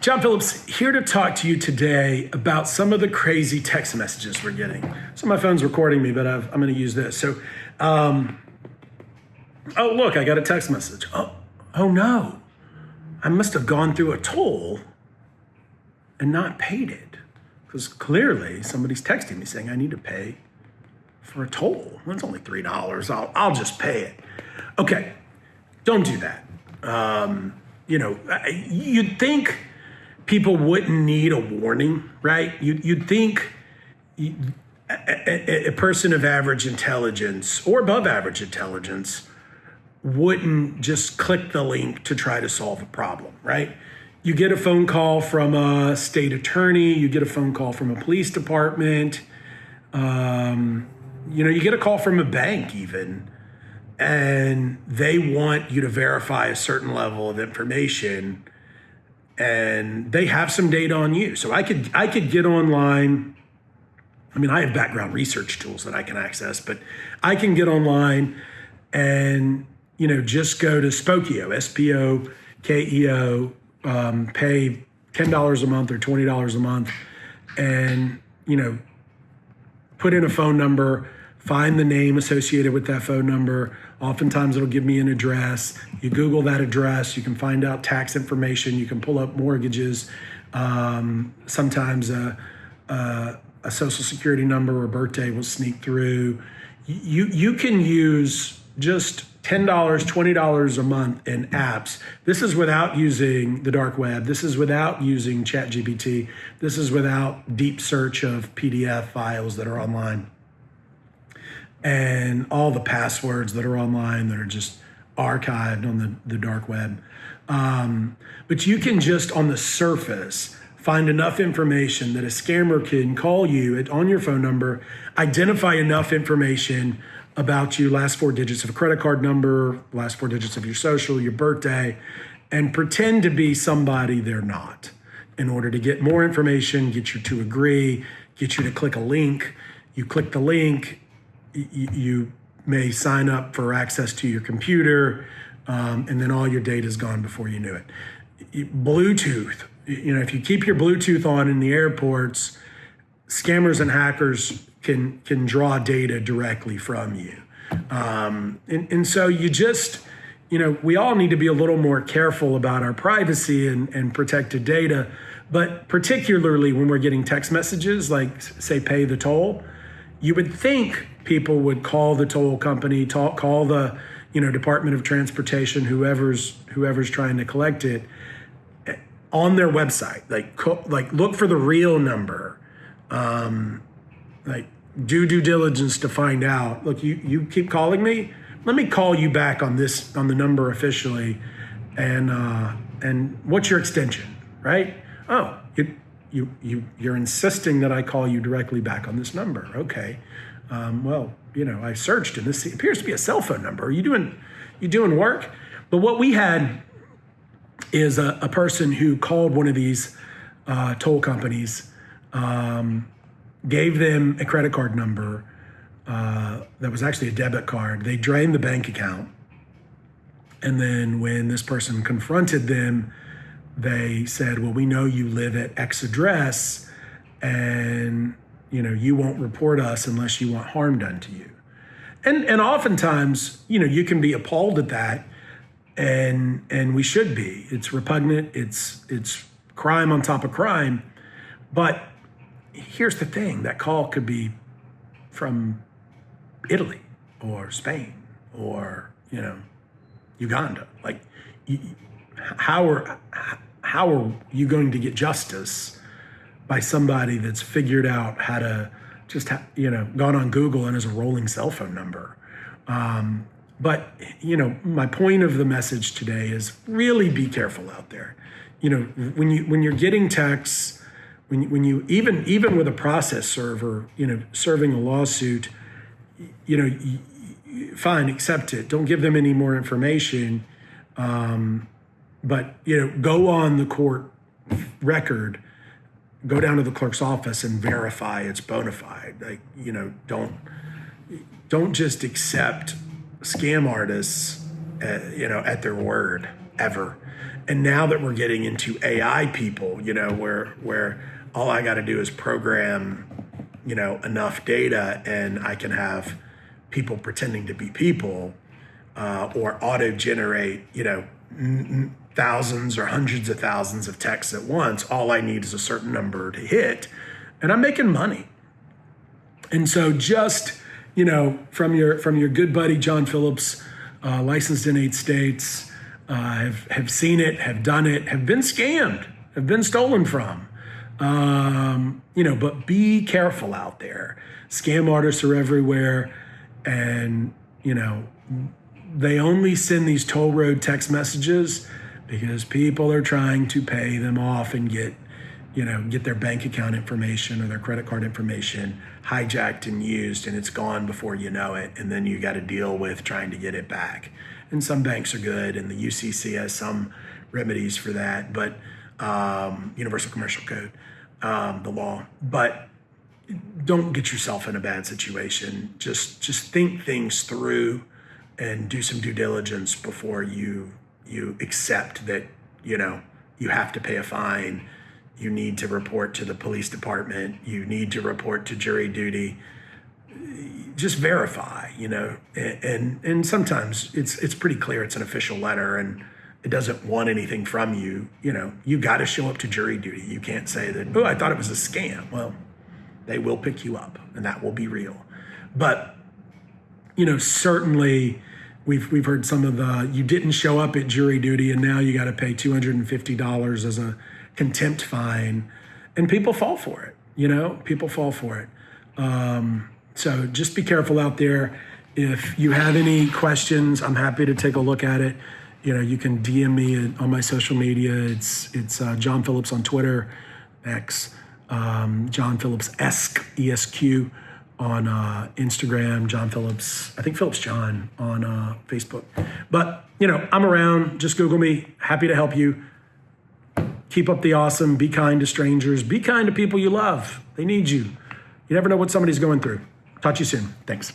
John Phillips here to talk to you today about some of the crazy text messages we're getting. So my phone's recording me, but I'm going to use this. So, oh, look, I got a text message. Oh no, I must have gone through a toll and not paid it, because clearly somebody's texting me saying I need to pay for a toll. Well, it's only $3. I'll just pay it. Okay, don't do that. You'd think people wouldn't need a warning, right? You'd think a person of average intelligence or above average intelligence wouldn't just click the link to try to solve a problem, right? You get a phone call from a state attorney, you get a phone call from a police department, you get a call from a bank even, and they want you to verify a certain level of information, and they have some data on you. So I could get online. I mean, I have background research tools that I can access, but I can get online and, just go to Spokeo, Spokeo, pay $10 a month or $20 a month and, put in a phone number, find the name associated with that phone number. Oftentimes it'll give me an address. You Google that address, you can find out tax information, you can pull up mortgages, sometimes a social security number or birthday will sneak through. You can use just $10, $20 a month in apps. This is without using the dark web. This is without using ChatGPT. This is without deep search of PDF files that are online and all the passwords that are online that are just archived on the dark web. But you can just on the surface find enough information that a scammer can call you on your phone number, identify enough information about you, last four digits of a credit card number, last four digits of your social, your birthday, and pretend to be somebody they're not in order to get more information, get you to agree, get you to click a link. You click the link, you may sign up for access to your computer, and then all your data is gone before you knew it. Bluetooth, if you keep your Bluetooth on in the airports, scammers and hackers can draw data directly from you. And so you just, we all need to be a little more careful about our privacy and protected data, but particularly when we're getting text messages like, say, pay the toll, you would think people would call the toll company, call the Department of Transportation, whoever's trying to collect it, on their website, like look for the real number, like do due diligence to find out. Look, you keep calling me. Let me call you back on the number officially, and what's your extension, right? Oh, you're insisting that I call you directly back on this number. Okay, well, I searched and this appears to be a cell phone number. Are you doing work? But what we had is a person who called one of these toll companies, gave them a credit card number that was actually a debit card. They drained the bank account. And then when this person confronted them, they said, well, we know you live at X address and you won't report us unless you want harm done to you. And oftentimes, you can be appalled at that. And we should be. It's repugnant. It's crime on top of crime. But here's the thing: that call could be from Italy or Spain or Uganda. Like, how are you going to get justice by somebody that's figured out how to just gone on Google and has a rolling cell phone number? But, my point of the message today is really be careful out there. When you're getting texts, when you even with a process server, serving a lawsuit, fine, accept it. Don't give them any more information. But, go on the court record, go down to the clerk's office and verify it's bona fide. Like, don't just accept scam artists, at their word ever. And now that we're getting into AI people, where all I got to do is program, enough data, and I can have people pretending to be people, or auto-generate, thousands or hundreds of thousands of texts at once. All I need is a certain number to hit, and I'm making money. And so just, from your good buddy, John Phillips, licensed in 8 states, have seen it, have done it, have been scammed, have been stolen from. But be careful out there. Scam artists are everywhere, and, they only send these toll road text messages because people are trying to pay them off and get their bank account information or their credit card information hijacked and used, and it's gone before you know it. And then you got to deal with trying to get it back. And some banks are good, and the UCC has some remedies for that, but Universal Commercial Code, the law. But don't get yourself in a bad situation. Just think things through and do some due diligence before you accept that, you have to pay a fine. You need to report to the police department. You need to report to jury duty. Just verify, and sometimes it's pretty clear it's an official letter and it doesn't want anything from you. You got to show up to jury duty. You can't say that, I thought it was a scam. Well, they will pick you up, and that will be real. But, certainly we've heard some of the, you didn't show up at jury duty and now you got to pay $250 as a contempt fine, and people fall for it. People fall for it. So just be careful out there. If you have any questions, I'm happy to take a look at it. You can DM me on my social media. It's John Phillips on Twitter, X, John Phillips ESQ on Instagram, John Phillips, I think Phillips John on Facebook. But, I'm around. Just Google me. Happy to help you. Keep up the awesome. Be kind to strangers. Be kind to people you love. They need you. You never know what somebody's going through. Talk to you soon. Thanks.